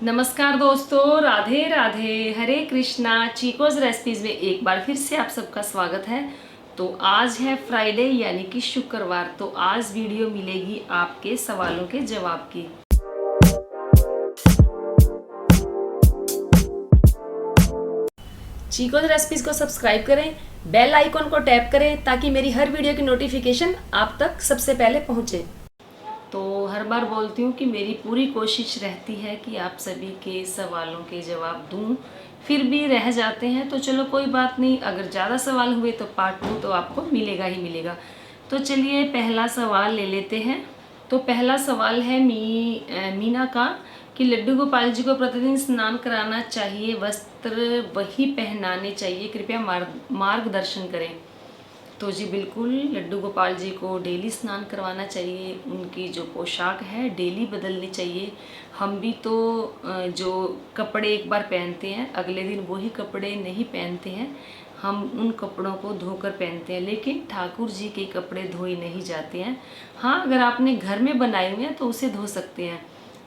नमस्कार दोस्तों, राधे राधे, हरे कृष्णा। चीकोज रेसिपीज़ में एक बार फिर से आप सबका स्वागत है। तो आज है फ्राइडे यानी कि शुक्रवार। तो आज वीडियो मिलेगी आपके सवालों के जवाब की। चीकोज रेसिपीज़ को सब्सक्राइब करें, बेल आइकॉन को टैप करें ताकि मेरी हर वीडियो की नोटिफिकेशन आप तक सबसे पहले पहुंचे। तो हर बार बोलती हूँ कि मेरी पूरी कोशिश रहती है कि आप सभी के सवालों के जवाब दूँ, फिर भी रह जाते हैं तो चलो कोई बात नहीं। अगर ज़्यादा सवाल हुए तो पार्ट 2 तो आपको मिलेगा ही मिलेगा। तो चलिए पहला सवाल ले लेते हैं। तो पहला सवाल है मीना का कि लड्डू गोपाल जी को प्रतिदिन स्नान कराना चाहिए, वस्त्र वही पहनाने चाहिए, कृपया मार्गदर्शन करें। तो जी बिल्कुल, लड्डू गोपाल जी को डेली स्नान करवाना चाहिए। उनकी जो पोशाक है डेली बदलनी चाहिए। हम भी तो जो कपड़े एक बार पहनते हैं अगले दिन वही कपड़े नहीं पहनते हैं, हम उन कपड़ों को धोकर पहनते हैं। लेकिन ठाकुर जी के कपड़े धोए नहीं जाते हैं। हाँ, अगर आपने घर में बनाए हुए हैं तो उसे धो सकते हैं।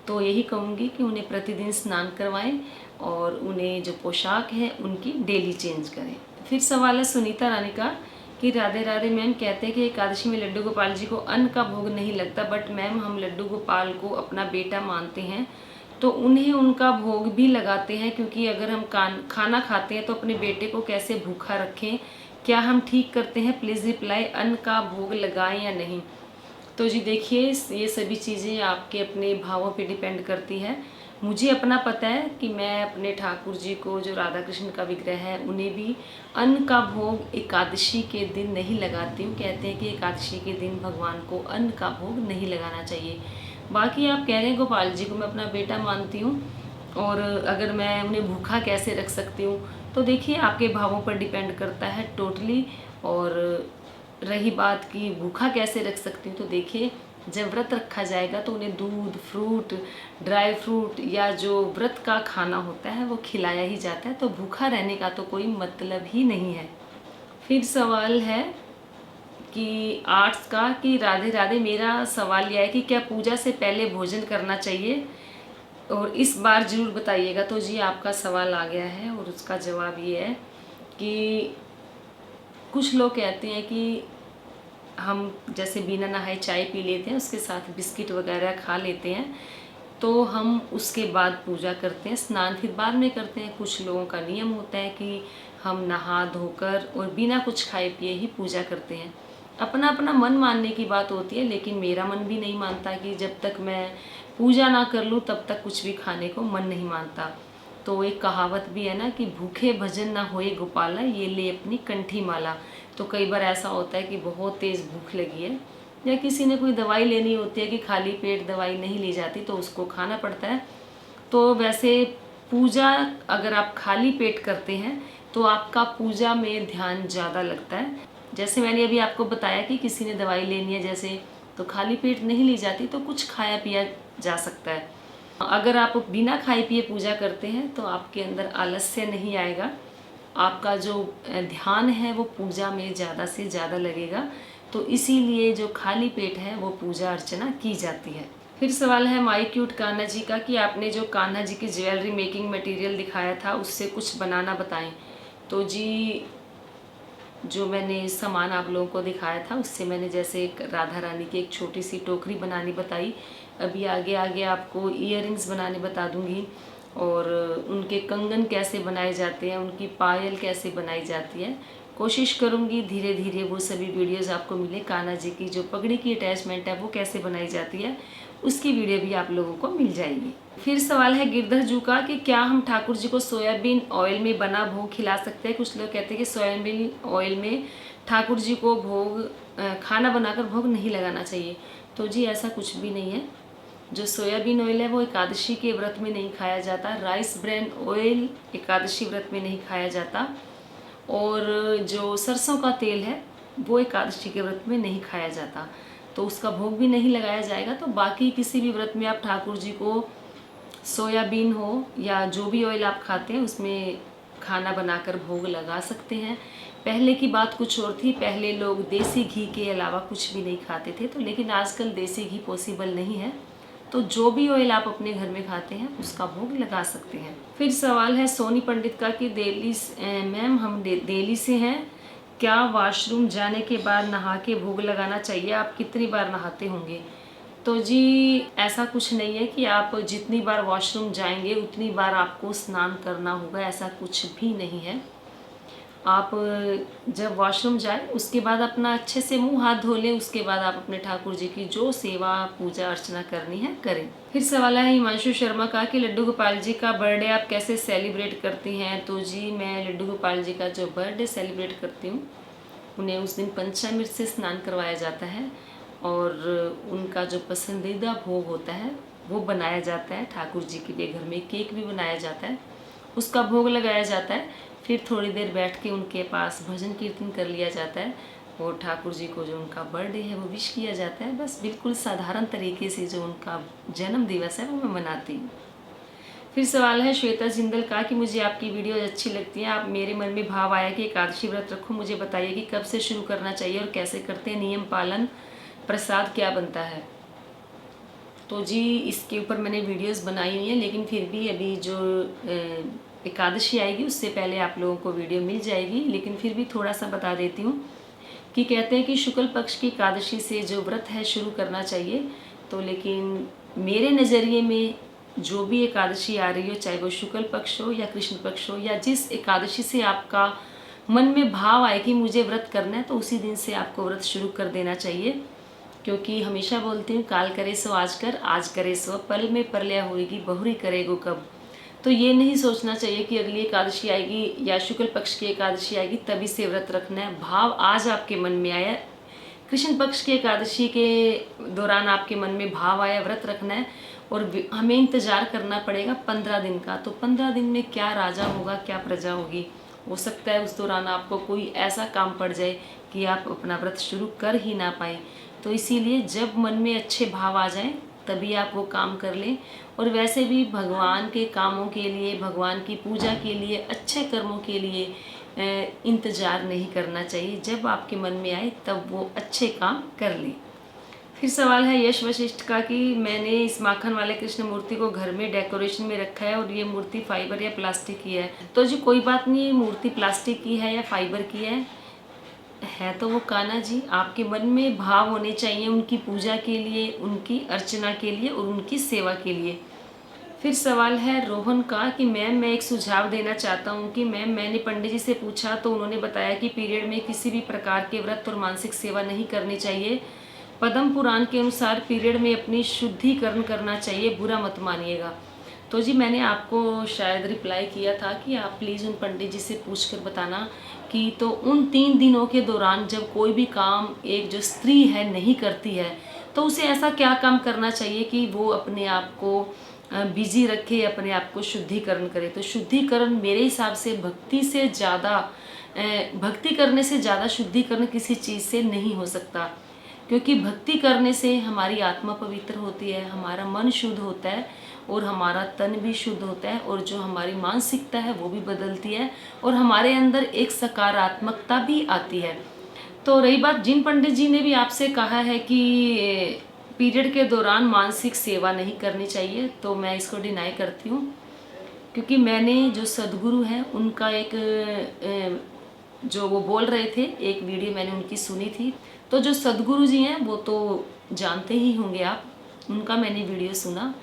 तो यही कहूँगी कि उन्हें प्रतिदिन स्नान करवाएं और उन्हें जो पोशाक है उनकी डेली चेंज करें। फिर सवाल है सुनीता रानी का कि राधे राधे मैम, कहते हैं कि एकादशी में लड्डू गोपाल जी को अन्न का भोग नहीं लगता, बट मैम हम लड्डू गोपाल को अपना बेटा मानते हैं तो उन्हें उनका भोग भी लगाते हैं, क्योंकि अगर हम खाना खाते हैं तो अपने बेटे को कैसे भूखा रखें, क्या हम ठीक करते हैं? प्लीज़ रिप्लाई, अन्न का भोग लगाएं या नहीं। तो जी देखिए, ये सभी चीज़ें आपके अपने भावों पे डिपेंड करती है। मुझे अपना पता है कि मैं अपने ठाकुर जी को, जो राधा कृष्ण का विग्रह है, उन्हें भी अन्न का भोग एकादशी के दिन नहीं लगाती हूँ। कहते हैं कि एकादशी के दिन भगवान को अन्न का भोग नहीं लगाना चाहिए। बाकी आप कह रहे हैं गोपाल जी को मैं अपना बेटा मानती हूँ और अगर मैं उन्हें भूखा कैसे रख सकती हूँ, तो देखिए आपके भावों पर डिपेंड करता है टोटली। और रही बात कि भूखा कैसे रख सकती हूँ, तो देखिए जब व्रत रखा जाएगा तो उन्हें दूध, फ्रूट, ड्राई फ्रूट या जो व्रत का खाना होता है वो खिलाया ही जाता है। तो भूखा रहने का तो कोई मतलब ही नहीं है। फिर सवाल है कि आर्ट्स का कि राधे राधे, मेरा सवाल यह है कि क्या पूजा से पहले भोजन करना चाहिए और इस बार ज़रूर बताइएगा। तो जी आपका सवाल आ गया है और उसका जवाब ये है कि कुछ लोग कहते हैं कि हम जैसे बिना नहाए चाय पी लेते हैं, उसके साथ बिस्किट वगैरह खा लेते हैं, तो हम उसके बाद पूजा करते हैं, स्नान फिर बाद में करते हैं। कुछ लोगों का नियम होता है कि हम नहा धोकर और बिना कुछ खाए पिए ही पूजा करते हैं। अपना अपना मन मानने की बात होती है, लेकिन मेरा मन भी नहीं मानता कि जब तक मैं पूजा ना कर लूँ तब तक कुछ भी खाने को मन नहीं मानता। तो एक कहावत भी है ना कि भूखे भजन ना होए गोपाला, ये ले अपनी कंठी माला। तो कई बार ऐसा होता है कि बहुत तेज़ भूख लगी है या किसी ने कोई दवाई लेनी होती है कि खाली पेट दवाई नहीं ली जाती, तो उसको खाना पड़ता है। तो वैसे पूजा अगर आप खाली पेट करते हैं तो आपका पूजा में ध्यान ज़्यादा लगता है। जैसे मैंने अभी आपको बताया कि किसी ने दवाई लेनी है जैसे, तो खाली पेट नहीं ली जाती, तो कुछ खाया पिया जा सकता है। अगर आप बिना खाए पिए पूजा करते हैं तो आपके अंदर आलस्य नहीं आएगा, आपका जो ध्यान है वो पूजा में ज़्यादा से ज़्यादा लगेगा। तो इसीलिए जो खाली पेट है वो पूजा अर्चना की जाती है। फिर सवाल है माई क्यूट कान्हा जी का कि आपने जो कान्हा जी की ज्वेलरी मेकिंग मटेरियल दिखाया था उससे कुछ बनाना बताएं। तो जी जो मैंने सामान आप लोगों को दिखाया था उससे मैंने जैसे एक राधा रानी की एक छोटी सी टोकरी बनानी बताई। अभी आगे आगे आपको इयररिंग्स बनाने बता दूंगी और उनके कंगन कैसे बनाए जाते हैं, उनकी पायल कैसे बनाई जाती है। कोशिश करूंगी धीरे धीरे वो सभी वीडियोस आपको मिले। कान्हा जी की जो पगड़ी की अटैचमेंट है वो कैसे बनाई जाती है उसकी वीडियो भी आप लोगों को मिल जाएगी। फिर सवाल है गिरधर जू का कि क्या हम ठाकुर जी को सोयाबीन ऑयल में बना भोग खिला सकते हैं। कुछ लोग कहते हैं कि सोयाबीन ऑयल में ठाकुर जी को खाना बनाकर भोग नहीं लगाना चाहिए। तो जी ऐसा कुछ भी नहीं है। जो सोयाबीन ऑयल है वो एकादशी के व्रत में नहीं खाया जाता, राइस ब्रेन ऑयल एकादशी व्रत में नहीं खाया जाता, और जो सरसों का तेल है वो एकादशी के व्रत में नहीं खाया जाता, तो उसका भोग भी नहीं लगाया जाएगा। तो बाकी किसी भी व्रत में आप ठाकुर जी को सोयाबीन हो या जो भी ऑयल आप खाते हैं उसमें खाना बनाकर भोग लगा सकते हैं। पहले की बात कुछ और थी, पहले लोग देसी घी के अलावा कुछ भी नहीं खाते थे, तो लेकिन आजकल देसी घी पॉसिबल नहीं है, तो जो भी ऑयल आप अपने घर में खाते हैं उसका भोग लगा सकते हैं। फिर सवाल है सोनी पंडित का कि दिल्ली मैम हम दिल्ली से हैं, क्या वॉशरूम जाने के बाद नहा के भोग लगाना चाहिए? आप कितनी बार नहाते होंगे? तो जी ऐसा कुछ नहीं है कि आप जितनी बार वॉशरूम जाएंगे उतनी बार आपको स्नान करना होगा, ऐसा कुछ भी नहीं है। आप जब वॉशरूम जाए उसके बाद अपना अच्छे से मुंह हाथ धो लें, उसके बाद आप अपने ठाकुर जी की जो सेवा पूजा अर्चना करनी है करें। फिर सवाल है हिमांशु शर्मा का कि लड्डू गोपाल जी का बर्थडे आप कैसे सेलिब्रेट करती हैं? तो जी मैं लड्डू गोपाल जी का जो बर्थडे सेलिब्रेट करती हूँ, उन्हें उस दिन पंचामृत से स्नान करवाया जाता है और उनका जो पसंदीदा भोग होता है वो बनाया जाता है। ठाकुर जी के लिए घर में केक भी बनाया जाता है, उसका भोग लगाया जाता है। फिर थोड़ी देर बैठ के उनके पास भजन कीर्तन कर लिया जाता है और ठाकुर जी को जो उनका बर्थडे है वो विश किया जाता है। बस बिल्कुल साधारण तरीके से जो उनका जन्म दिवस है वो मैं मनाती हूँ। फिर सवाल है श्वेता जिंदल का कि मुझे आपकी वीडियो अच्छी लगती है, आप मेरे मन में भाव आया कि एकादशी व्रत रखूं, मुझे बताइए कि कब से शुरू करना चाहिए और कैसे करते हैं, नियम पालन, प्रसाद क्या बनता है? तो जी इसके ऊपर मैंने वीडियोस बनाई हुई हैं, लेकिन फिर भी अभी जो एकादशी आएगी उससे पहले आप लोगों को वीडियो मिल जाएगी। लेकिन फिर भी थोड़ा सा बता देती हूँ कि कहते हैं कि शुक्ल पक्ष की एकादशी से जो व्रत है शुरू करना चाहिए। तो लेकिन मेरे नज़रिए में जो भी एकादशी आ रही हो, चाहे वो शुक्ल पक्ष हो या कृष्ण पक्ष हो, या जिस एकादशी से आपका मन में भाव आए कि मुझे व्रत करना है, तो उसी दिन से आपको व्रत शुरू कर देना चाहिए। क्योंकि हमेशा बोलती हूँ काल करे सो आज कर, आज करे सो पल में परलय होएगी, बहुरी करेगो कब। तो ये नहीं सोचना चाहिए कि अगली एकादशी आएगी या शुक्ल पक्ष की एकादशी आएगी तभी से व्रत रखना है। भाव आज आपके मन में आया, कृष्ण पक्ष की एकादशी के दौरान आपके मन में भाव आया व्रत रखना है, और हमें इंतजार करना पड़ेगा 15 दिन का। तो 15 दिन में क्या राजा होगा, क्या प्रजा होगी, हो सकता है उस दौरान आपको कोई ऐसा काम पड़ जाए कि आप अपना व्रत शुरू कर ही ना पाए। तो इसीलिए जब मन में अच्छे भाव आ जाएं तभी आप वो काम कर लें। और वैसे भी भगवान के कामों के लिए, भगवान की पूजा के लिए, अच्छे कर्मों के लिए इंतज़ार नहीं करना चाहिए। जब आपके मन में आए तब वो अच्छे काम कर लें। फिर सवाल है यश वशिष्ठ का कि मैंने इस माखन वाले कृष्ण मूर्ति को घर में डेकोरेशन में रखा है और ये मूर्ति फाइबर या प्लास्टिक की है। तो जी कोई बात नहीं, ये मूर्ति प्लास्टिक की है या फाइबर की है तो वो कान्हा जी आपके मन में भाव होने चाहिए उनकी पूजा के लिए, उनकी अर्चना के लिए और उनकी सेवा के लिए। फिर सवाल है रोहन का कि मैम मैं एक सुझाव देना चाहता हूँ कि मैम मैंने पंडित जी से पूछा तो उन्होंने बताया कि पीरियड में किसी भी प्रकार के व्रत और मानसिक सेवा नहीं करनी चाहिए। पद्म पुराण के अनुसार पीरियड में अपनी शुद्धिकरण करना चाहिए, बुरा मत मानिएगा। तो जी मैंने आपको शायद रिप्लाई किया था कि आप प्लीज़ उन पंडित जी से पूछ कर बताना कि तो उन 3 दिनों के दौरान जब कोई भी काम एक जो स्त्री है नहीं करती है तो उसे ऐसा क्या काम करना चाहिए कि वो अपने आप को बिजी रखे, अपने आप को शुद्धिकरण करे। तो शुद्धिकरण मेरे हिसाब से भक्ति करने से ज़्यादा शुद्धिकरण किसी चीज़ से नहीं हो सकता। क्योंकि भक्ति करने से हमारी आत्मा पवित्र होती है, हमारा मन शुद्ध होता है और हमारा तन भी शुद्ध होता है, और जो हमारी मानसिकता है वो भी बदलती है और हमारे अंदर एक सकारात्मकता भी आती है। तो रही बात, जिन पंडित जी ने भी आपसे कहा है कि पीरियड के दौरान मानसिक सेवा नहीं करनी चाहिए, तो मैं इसको डिनाई करती हूँ। क्योंकि मैंने जो सदगुरु हैं उनका एक जो वो बोल रहे थे, एक वीडियो मैंने उनकी सुनी थी। तो जो सदगुरु जी हैं वो तो जानते ही होंगे आप, उनका मैंने वीडियो सुना।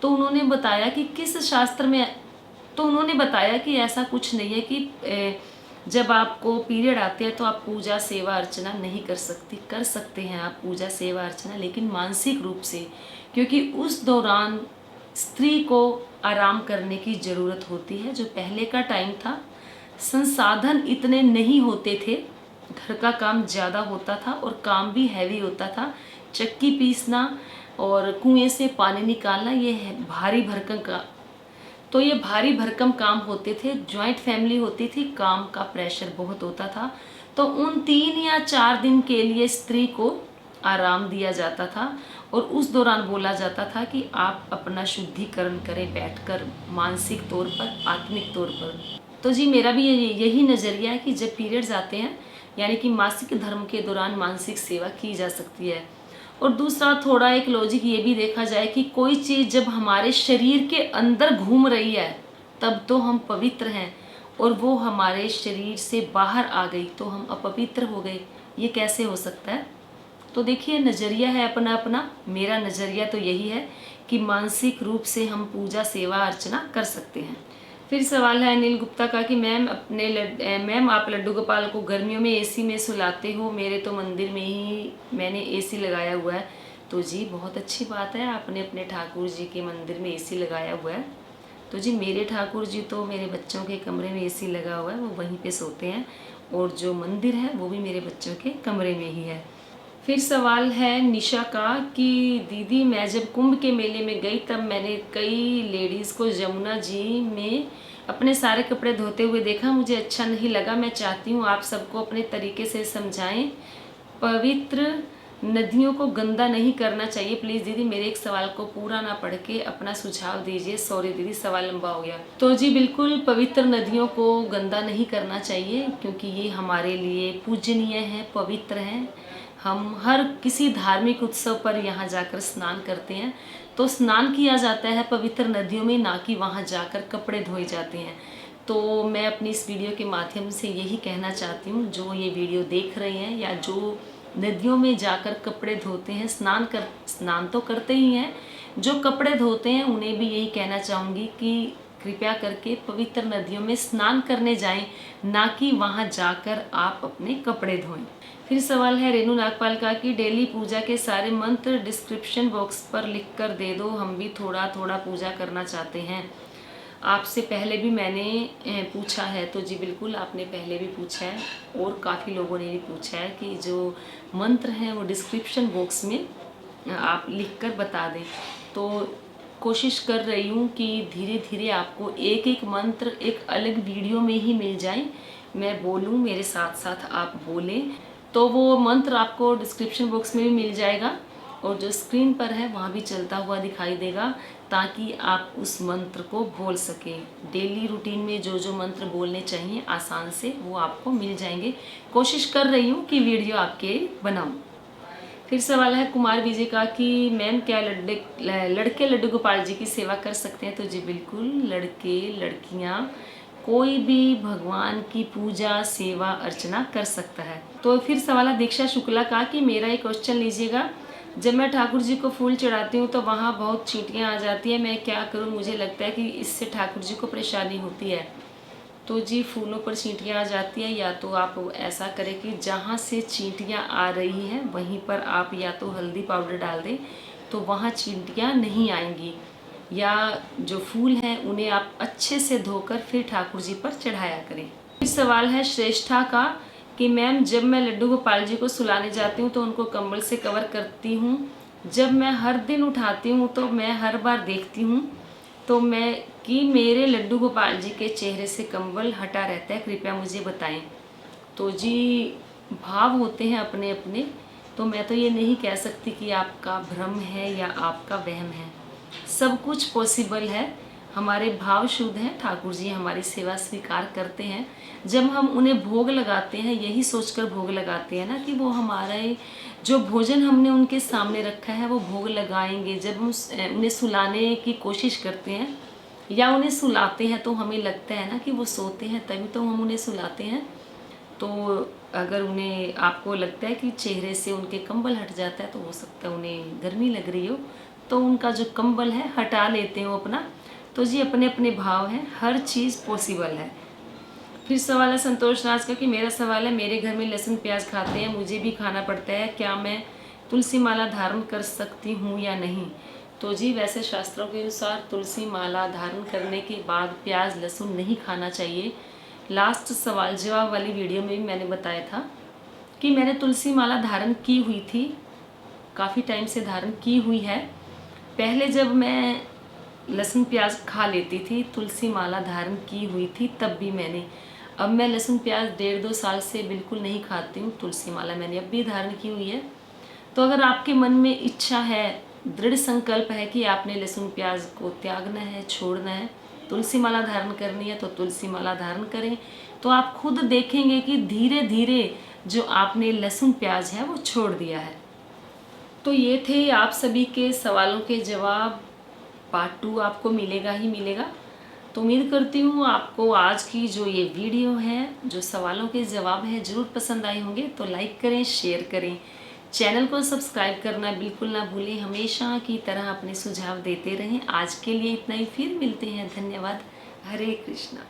तो उन्होंने बताया कि किस शास्त्र में, तो उन्होंने बताया कि ऐसा कुछ नहीं है कि जब आपको पीरियड आते हैं तो आप पूजा सेवा अर्चना नहीं कर सकते हैं आप पूजा सेवा अर्चना, लेकिन मानसिक रूप से। क्योंकि उस दौरान स्त्री को आराम करने की ज़रूरत होती है। जो पहले का टाइम था, संसाधन इतने नहीं होते थे, घर का काम ज़्यादा होता था और काम भी हैवी होता था। चक्की पीसना और कुएं से पानी निकालना ये है भारी भरकम का, तो ये भारी भरकम काम होते थे। जॉइंट फैमिली होती थी, काम का प्रेशर बहुत होता था। तो उन 3 या 4 दिन के लिए स्त्री को आराम दिया जाता था और उस दौरान बोला जाता था कि आप अपना शुद्धिकरण करें बैठकर, मानसिक तौर पर, आत्मिक तौर पर। तो जी मेरा भी यही नज़रिया है कि जब पीरियड्स आते हैं यानी कि मासिक धर्म के दौरान मानसिक सेवा की जा सकती है। और दूसरा थोड़ा एक लॉजिक ये भी देखा जाए कि कोई चीज़ जब हमारे शरीर के अंदर घूम रही है तब तो हम पवित्र हैं, और वो हमारे शरीर से बाहर आ गई तो हम अपवित्र हो गए। ये कैसे हो सकता है? तो देखिए, नज़रिया है अपना अपना। मेरा नज़रिया तो यही है कि मानसिक रूप से हम पूजा सेवा अर्चना कर सकते हैं। फिर सवाल है अनिल गुप्ता का कि मैम आप लड्डू गोपाल को गर्मियों में एसी में सुलाते हो, मेरे तो मंदिर में ही मैंने एसी लगाया हुआ है। तो जी बहुत अच्छी बात है, आपने अपने ठाकुर जी के मंदिर में एसी लगाया हुआ है। तो जी मेरे ठाकुर जी तो मेरे बच्चों के कमरे में एसी लगा हुआ है, वो वहीं पे सोते हैं, और जो मंदिर है वो भी मेरे बच्चों के कमरे में ही है। फिर सवाल है निशा का कि दीदी मैं जब कुंभ के मेले में गई तब मैंने कई लेडीज़ को यमुना जी में अपने सारे कपड़े धोते हुए देखा, मुझे अच्छा नहीं लगा। मैं चाहती हूँ आप सबको अपने तरीके से समझाएं, पवित्र नदियों को गंदा नहीं करना चाहिए। प्लीज़ दीदी मेरे एक सवाल को पूरा ना पढ़ के अपना सुझाव दीजिए। सॉरी दीदी सवाल लंबा हो गया। तो जी बिल्कुल पवित्र नदियों को गंदा नहीं करना चाहिए, क्योंकि ये हमारे लिए पूजनीय है, पवित्र हैं। हम हर किसी धार्मिक उत्सव पर यहाँ जाकर स्नान करते हैं, तो स्नान किया जाता है पवित्र नदियों में, ना कि वहाँ जाकर कपड़े धोए जाते हैं। तो मैं अपनी इस वीडियो के माध्यम से यही कहना चाहती हूँ, जो ये वीडियो देख रहे हैं या जो नदियों में जाकर कपड़े धोते हैं, स्नान तो करते ही हैं, जो कपड़े धोते हैं उन्हें भी यही कहना चाहूँगी कि कृपया करके पवित्र नदियों में स्नान करने जाएं, ना कि वहां जाकर आप अपने कपड़े धोएं। फिर सवाल है रेनू नागपाल का कि डेली पूजा के सारे मंत्र डिस्क्रिप्शन बॉक्स पर लिख कर दे दो, हम भी थोड़ा थोड़ा पूजा करना चाहते हैं। आपसे पहले भी मैंने पूछा है, तो जी बिल्कुल आपने पहले भी पूछा है और काफ़ी लोगों ने भी पूछा है कि जो मंत्र हैं वो डिस्क्रिप्शन बॉक्स में आप लिख कर बता दें। तो कोशिश कर रही हूँ कि धीरे धीरे आपको एक एक मंत्र एक अलग वीडियो में ही मिल जाए। मैं बोलूँ, मेरे साथ साथ आप बोलें, तो वो मंत्र आपको डिस्क्रिप्शन बॉक्स में भी मिल जाएगा और जो स्क्रीन पर है वहाँ भी चलता हुआ दिखाई देगा, ताकि आप उस मंत्र को बोल सकें। डेली रूटीन में जो जो मंत्र बोलने चाहिए आसान से वो आपको मिल जाएंगे। कोशिश कर रही हूँ कि वीडियो आपके बनाऊँ। फिर सवाल है कुमार विजय का कि मैम क्या लड़के लड्डू गोपाल जी की सेवा कर सकते हैं? तो जी बिल्कुल, लड़के लड़कियां कोई भी भगवान की पूजा सेवा अर्चना कर सकता है। तो फिर सवाल है दीक्षा शुक्ला का कि मेरा एक क्वेश्चन लीजिएगा, जब मैं ठाकुर जी को फूल चढ़ाती हूँ तो वहाँ बहुत चींटियाँ आ जाती हैं, मैं क्या करूँ? मुझे लगता है कि इससे ठाकुर जी को परेशानी होती है। तो जी फूलों पर चींटियाँ आ जाती हैं, या तो आप ऐसा करें कि जहाँ से चींटियाँ आ रही हैं वहीं पर आप या तो हल्दी पाउडर डाल दें, तो वहाँ चींटियाँ नहीं आएंगी, या जो फूल हैं उन्हें आप अच्छे से धोकर फिर ठाकुर जी पर चढ़ाया करें। फिर सवाल है श्रेष्ठा का कि मैम जब मैं लड्डू गोपाल जी को सुलाने जाती हूँ तो उनको कंबल से कवर करती हूँ, जब मैं हर दिन उठाती हूँ तो मैं हर बार देखती हूँ तो मैं कि मेरे लड्डू गोपाल जी के चेहरे से कंबल हटा रहता है, कृपया मुझे बताएं। तो जी भाव होते हैं अपने अपने, तो मैं तो ये नहीं कह सकती कि आपका भ्रम है या आपका वहम है। सब कुछ पॉसिबल है, हमारे भाव शुद्ध हैं, ठाकुर जी हमारी सेवा स्वीकार करते हैं। जब हम उन्हें भोग लगाते हैं यही सोचकर भोग लगाते हैं ना कि वो हमारे जो भोजन हमने उनके सामने रखा है वो भोग लगाएंगे। जब हम उन्हें सुलाने की कोशिश करते हैं या उन्हें सुलाते हैं तो हमें लगता है ना कि वो सोते हैं, तभी तो हम उन्हें सुलाते हैं। तो अगर उन्हें आपको लगता है कि चेहरे से उनके कंबल हट जाता है तो हो सकता है उन्हें गर्मी लग रही हो, तो उनका जो कंबल है हटा लेते हो अपना। तो जी अपने अपने भाव हैं, हर चीज़ पॉसिबल है। फिर सवाल है संतोष राज का कि मेरा सवाल है मेरे घर में लहसुन प्याज खाते हैं, मुझे भी खाना पड़ता है, क्या मैं तुलसी माला धारण कर सकती हूँ या नहीं? तो जी वैसे शास्त्रों के अनुसार तुलसी माला धारण करने के बाद प्याज लहसुन नहीं खाना चाहिए। लास्ट सवाल जवाब वाली वीडियो में भी मैंने बताया था कि मैंने तुलसी माला धारण की हुई थी, काफ़ी टाइम से धारण की हुई है। पहले जब मैं लहसुन प्याज खा लेती थी, तुलसी माला धारण की हुई थी तब भी मैंने। अब मैं लहसुन प्याज 1.5-2 साल से बिल्कुल नहीं खाती हूँ, तुलसी माला मैंने अब भी धारण की हुई है। तो अगर आपके मन में इच्छा है, दृढ़ संकल्प है कि आपने लहसुन प्याज को त्यागना है, छोड़ना है, तुलसी माला धारण करनी है, तो तुलसी माला धारण करें। तो आप खुद देखेंगे कि धीरे धीरे जो आपने लहसुन प्याज है वो छोड़ दिया है। तो ये थे आप सभी के सवालों के जवाब। पार्ट 2 आपको मिलेगा ही मिलेगा। तो उम्मीद करती हूँ आपको आज की जो ये वीडियो है, जो सवालों के जवाब हैं, ज़रूर पसंद आए होंगे। तो लाइक करें, शेयर करें, चैनल को सब्सक्राइब करना बिल्कुल ना भूलें। हमेशा की तरह अपने सुझाव देते रहें। आज के लिए इतना ही, फिर मिलते हैं। धन्यवाद। हरे कृष्णा।